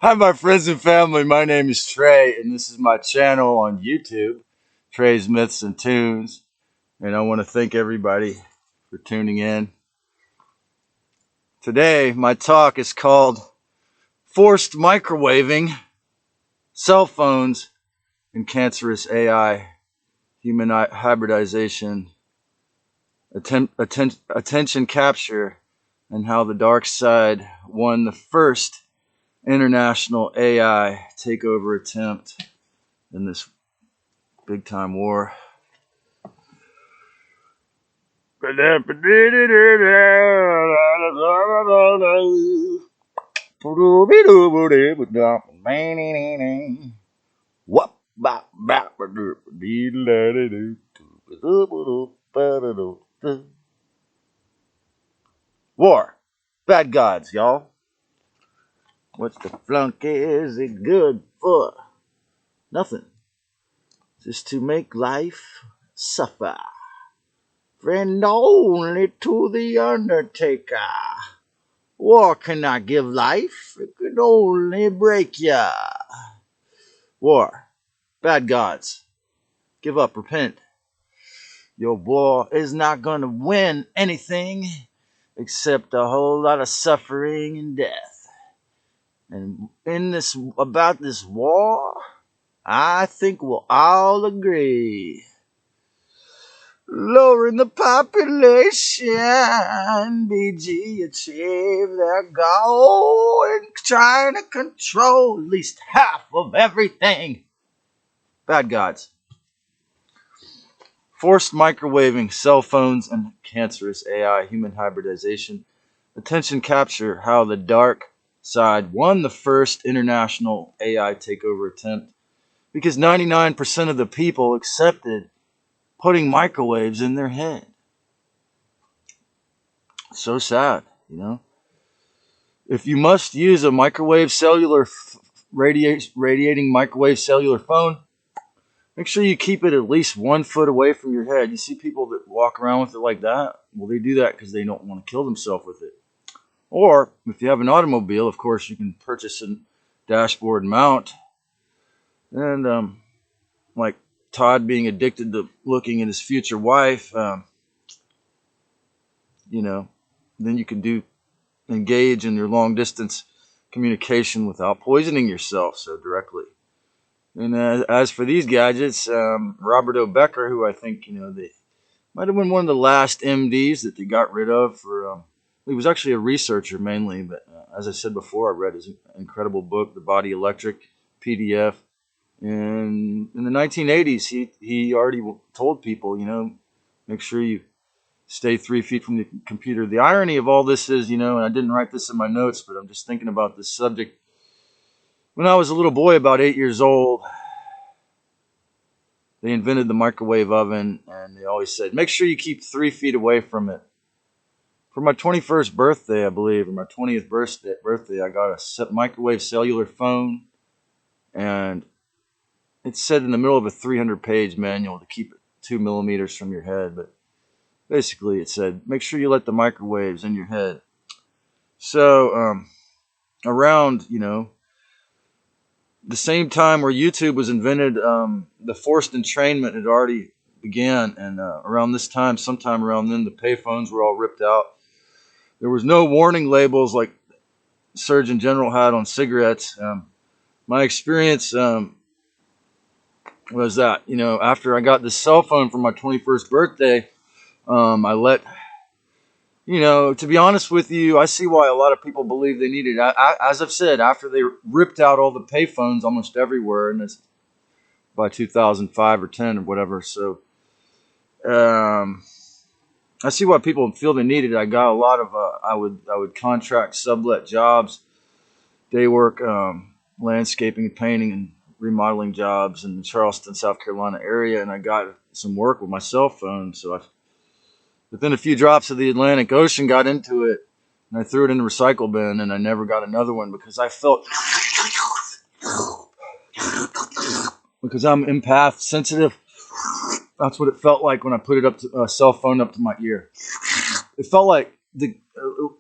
Hi, my friends and family. My name is Trey, and this is my channel on YouTube, Trey's Myths and Tunes. And I want to thank everybody for tuning in. Today, my talk is called Forced Microwaving, Cell Phones, and Cancerous AI, Human Hybridization, Attention Capture, and how the dark side won the first international AI takeover attempt in this big time war. War. Bad gods, y'all. What's the flunk is it good for? Nothing. Just to make life suffer. Friend only to the undertaker. War cannot give life, it could only break ya. War. Bad gods. Give up, repent. Your war is not gonna win anything except a whole lot of suffering and death. And about this war, I think we'll all agree. Lowering the population, BG achieved their goal in trying to control at least half of everything. Bad gods. Forced microwaving, cell phones, and cancerous AI, human hybridization. Attention capture, how the dark side won the first international AI takeover attempt because 99% of the people accepted putting microwaves in their head. So sad, you know. If you must use a microwave cellular radiating microwave cellular phone, make sure you keep it at least 1 foot away from your head. You see people that walk around with it like that? Well, they do that because they don't want to kill themselves with it. Or if you have an automobile, of course, you can purchase a dashboard mount. And like Todd being addicted to looking at his future wife, then you can engage in your long distance communication without poisoning yourself so directly. And as for these gadgets, Robert O. Becker, who I think they might have been one of the last MDs that they got rid of for. He was actually a researcher mainly, but as I said before, I read his incredible book, The Body Electric, PDF. And in the 1980s, he already told people, make sure you stay 3 feet from the computer. The irony of all this is, and I didn't write this in my notes, but I'm just thinking about this subject. When I was a little boy, about 8 years old, they invented the microwave oven, and they always said, make sure you keep 3 feet away from it. For my 21st birthday, I believe, or my 20th birthday, I got a microwave cellular phone, and it said in the middle of a 300-page manual to keep it 2 millimeters from your head, but basically it said, make sure you let the microwaves in your head. So around, the same time where YouTube was invented, the forced entrainment had already began, and around this time, sometime around then, the payphones were all ripped out. There was no warning labels like Surgeon General had on cigarettes. My experience was that, after I got this cell phone for my 21st birthday, I let, to be honest with you, I see why a lot of people believe they need it. As I've said, after they ripped out all the payphones almost everywhere, and it's by 2005 or 10 or whatever. So I see why people feel they need it. I got a lot of, I would contract sublet jobs, day work, landscaping, painting, and remodeling jobs in the Charleston, South Carolina area, and I got some work with my cell phone. So within a few drops of the Atlantic Ocean, got into it, and I threw it in the recycle bin, and I never got another one because I felt, because I'm empath sensitive, that's what it felt like when I put it up to a cell phone up to my ear. It felt like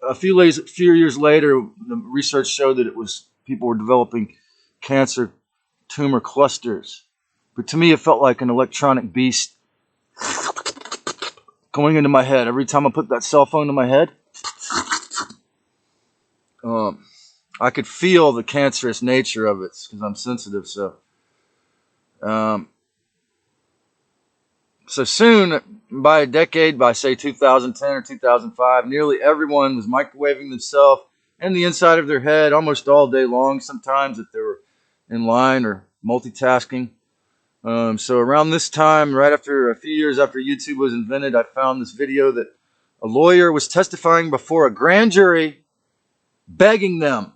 a few years later, the research showed that it was people were developing cancer tumor clusters. But to me, it felt like an electronic beast going into my head. Every time I put that cell phone to my head, I could feel the cancerous nature of it because I'm sensitive. So soon, by a decade, by say 2010 or 2005, nearly everyone was microwaving themselves and the inside of their head almost all day long, sometimes if they were in line or multitasking. So around this time, right after a few years after YouTube was invented, I found this video that a lawyer was testifying before a grand jury, begging them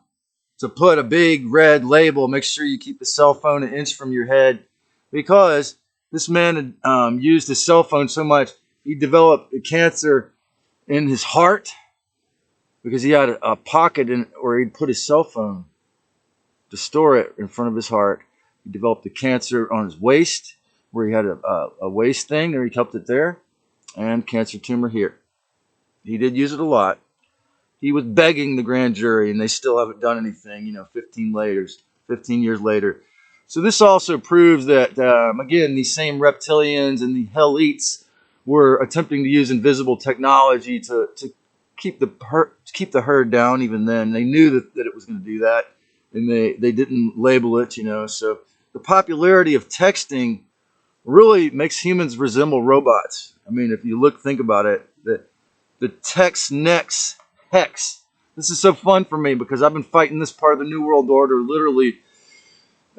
to put a big red label, make sure you keep the cell phone an inch from your head, because this man had used his cell phone so much, he developed a cancer in his heart because he had a pocket where he'd put his cell phone to store it in front of his heart. He developed a cancer on his waist where he had a waist thing, there he kept it there, and cancer tumor here. He did use it a lot. He was begging the grand jury, and they still haven't done anything, 15 years later. So this also proves that, again, these same reptilians and the Hellites were attempting to use invisible technology to keep the herd down. Even then, they knew that it was going to do that, and they didn't label it, So the popularity of texting really makes humans resemble robots. I mean, if you think about it, the text next hex. This is so fun for me because I've been fighting this part of the New World Order literally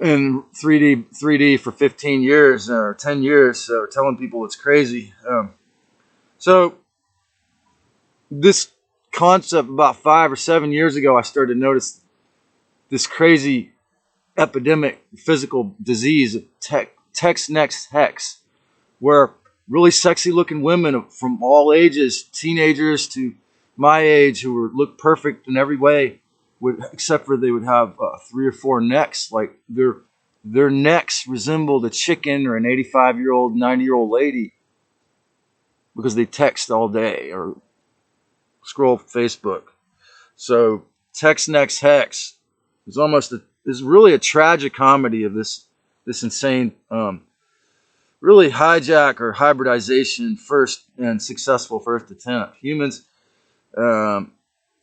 in 3D for 15 years or 10 years, so telling people it's crazy. So this concept about 5 or 7 years ago, I started to notice this crazy epidemic physical disease of text next hex, where really sexy looking women from all ages, teenagers to my age, who looked perfect in every way, except for they would have 3 or 4 necks. Like their necks resembled a chicken or an 85-year-old, 90-year-old lady because they text all day or scroll Facebook. So text next hex is really a tragic comedy of this insane really hijack or hybridization successful first attempt. Humans.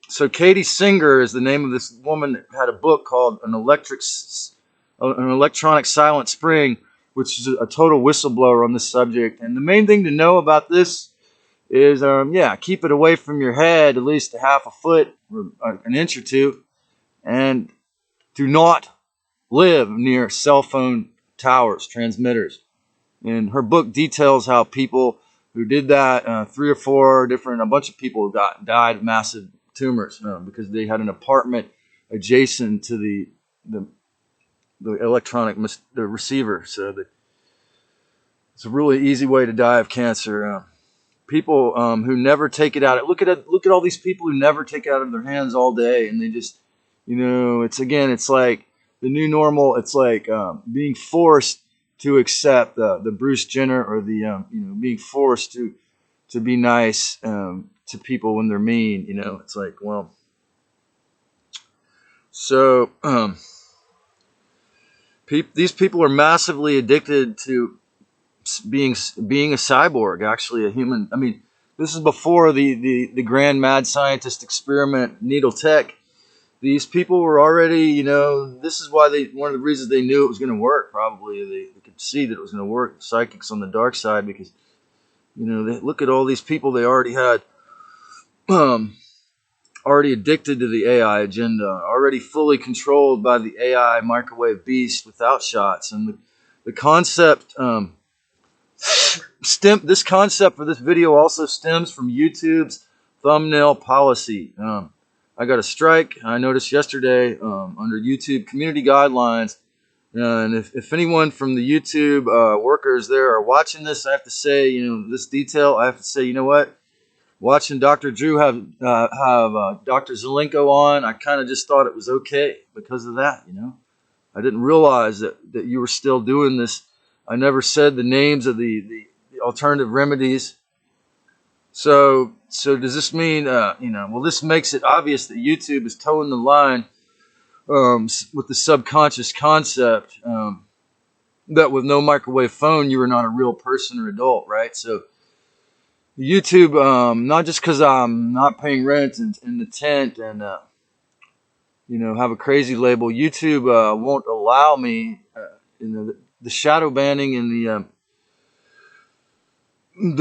So Katie Singer is the name of this woman that had a book called An Electronic Silent Spring, which is a total whistleblower on this subject. And the main thing to know about this is, keep it away from your head at least a half a foot or an inch or two, and do not live near cell phone towers, transmitters. And her book details how people who did that, 3 or 4 a bunch of people died of massive tumors because they had an apartment adjacent to the electronic the receiver. So it's a really easy way to die of cancer. People who never take it out. Look at all these people who never take it out of their hands all day, and they just, it's like the new normal. It's like being forced to accept the Bruce Jenner, or the being forced to be nice to people when they're mean. It's like, well, so these people are massively addicted to being a cyborg, actually a human. I mean, this is before the grand mad scientist experiment, needle tech. These people were already, this is why one of the reasons they knew it was going to work. Probably they could see that it was going to work. Psychics on the dark side, because they look at all these people they already had, already addicted to the AI agenda, already fully controlled by the AI microwave beast without shots. And the concept, this concept for this video also stems from YouTube's thumbnail policy. I got a strike, I noticed yesterday, under YouTube community guidelines. And if anyone from the YouTube workers there are watching this, I have to say, this detail, I have to say, you know what? Watching Dr. Drew have Dr. Zelenko on, I kind of just thought it was okay because of that, I didn't realize that you were still doing this. I never said the names of the alternative remedies. So does this mean, well, this makes it obvious that YouTube is towing the line with the subconscious concept that with no microwave phone, you are not a real person or adult, right? So YouTube, not just because I'm not paying rent in the tent and have a crazy label. YouTube won't allow me, the shadow banning and the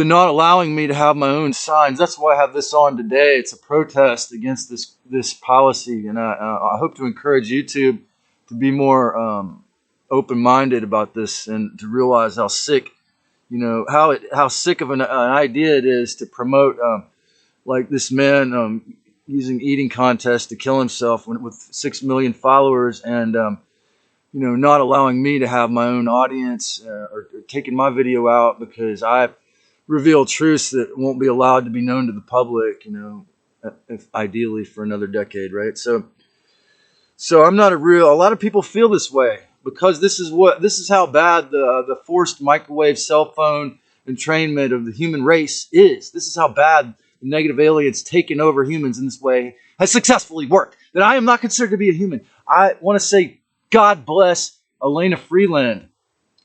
not allowing me to have my own signs. That's why I have this on today. It's a protest against this policy, and I hope to encourage YouTube to be more open-minded about this and to realize how sick, how sick of an idea it is to promote like this man using eating contests to kill himself with 6 million followers and not allowing me to have my own audience or taking my video out because I reveal truths that won't be allowed to be known to the public, if ideally for another decade, right? So I'm not a lot of people feel this way because this is how bad the forced microwave cell phone entrainment of the human race is. This is how bad the negative aliens taking over humans in this way has successfully worked. That I am not considered to be a human. I want to say God bless Elena Freeland.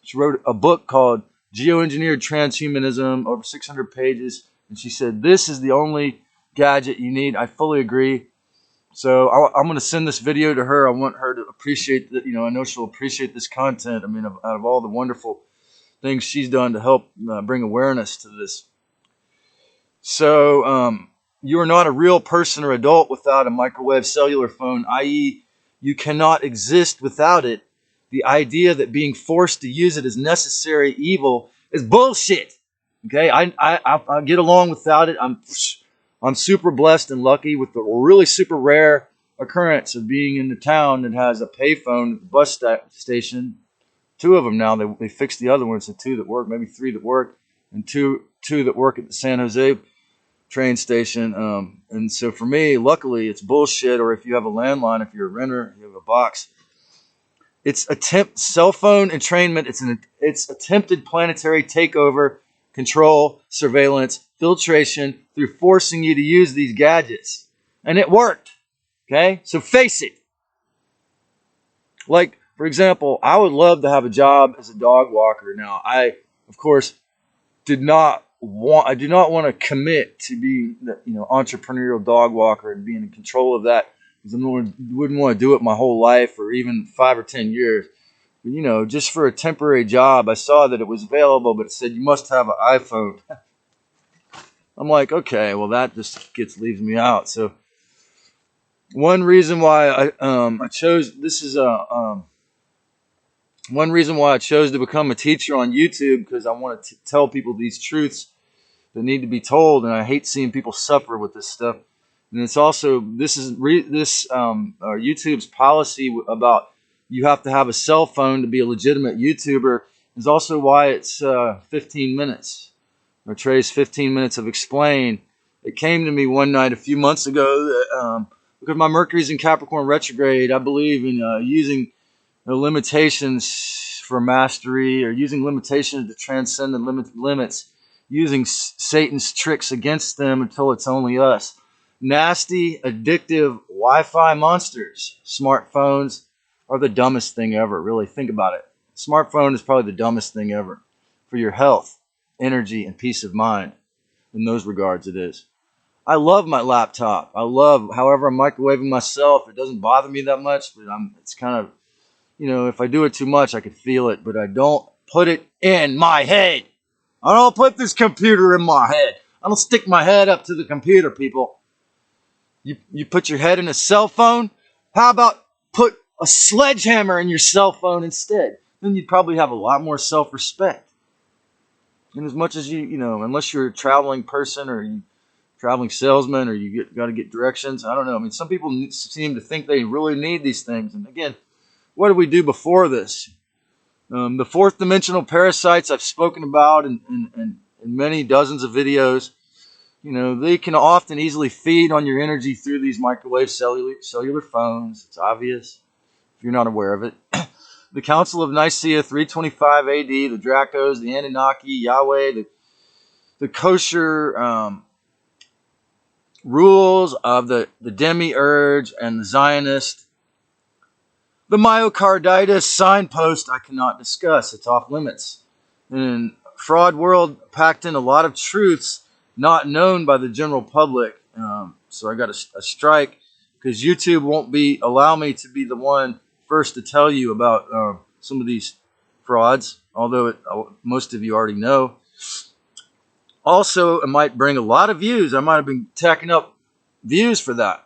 She wrote a book called Geoengineered Transhumanism, over 600 pages, and she said, this is the only gadget you need. I fully agree. So I'm going to send this video to her. I want her to appreciate that. I know she'll appreciate this content. I mean, out of all the wonderful things she's done to help bring awareness to this. So you are not a real person or adult without a microwave cellular phone, i.e., you cannot exist without it. The idea that being forced to use it is necessary evil is bullshit. Okay, I get along without it. I'm super blessed and lucky with the really super rare occurrence of being in the town that has a payphone at the bus station. 2 of them now. They fixed the other ones, the 2 that work, maybe 3 that work, and two that work at the San Jose train station. And so for me, luckily, it's bullshit. Or if you have a landline, if you're a renter, you have a box. It's cell phone entrainment. It's attempted planetary takeover, control, surveillance, filtration through forcing you to use these gadgets. And it worked. Okay? So face it. Like, for example, I would love to have a job as a dog walker. Now, I, of course, do not want to commit to being the entrepreneurial dog walker and being in control of that. Because I wouldn't want to do it my whole life or even 5 or 10 years. But, just for a temporary job, I saw that it was available, but it said you must have an iPhone. I'm like, okay, well that just leaves me out. So one reason why I chose one reason why I chose to become a teacher on YouTube, because I want to tell people these truths that need to be told, and I hate seeing people suffer with this stuff. And it's also YouTube's policy about you have to have a cell phone to be a legitimate YouTuber is also why it's 15 minutes. Or Trey's 15 minutes of explain. It came to me one night a few months ago that because my Mercury's in Capricorn retrograde, I believe in using the limitations for mastery or using limitations to transcend the limits, using Satan's tricks against them until it's only us. Nasty, addictive Wi-Fi monsters. Smartphones are the dumbest thing ever. Really, think about it. Smartphone is probably the dumbest thing ever for your health, energy, and peace of mind. In those regards, it is. I love my laptop. However, I'm microwaving myself. It doesn't bother me that much, but it's kind of, if I do it too much, I could feel it, but I don't put it in my head. I don't put this computer in my head. I don't stick my head up to the computer, people. You put your head in a cell phone? How about put a sledgehammer in your cell phone instead? Then you'd probably have a lot more self-respect. And as much as unless you're a traveling person or you traveling salesman or you got to get directions, I don't know. I mean, some people seem to think they really need these things. And again, what did we do before this? The fourth dimensional parasites I've spoken about in many dozens of videos. They can often easily feed on your energy through these microwave cellular phones. It's obvious if you're not aware of it. The Council of Nicaea 325 AD, the Dracos, the Anunnaki, Yahweh, the kosher rules of the demiurge and the Zionist The myocarditis signpost I cannot discuss. It's off limits. And fraud world packed in a lot of truths not known by the general public. So I got a strike because YouTube won't allow me to be the one first to tell you about some of these frauds, although most of you already know. Also, it might bring a lot of views. I might have been tacking up views for that,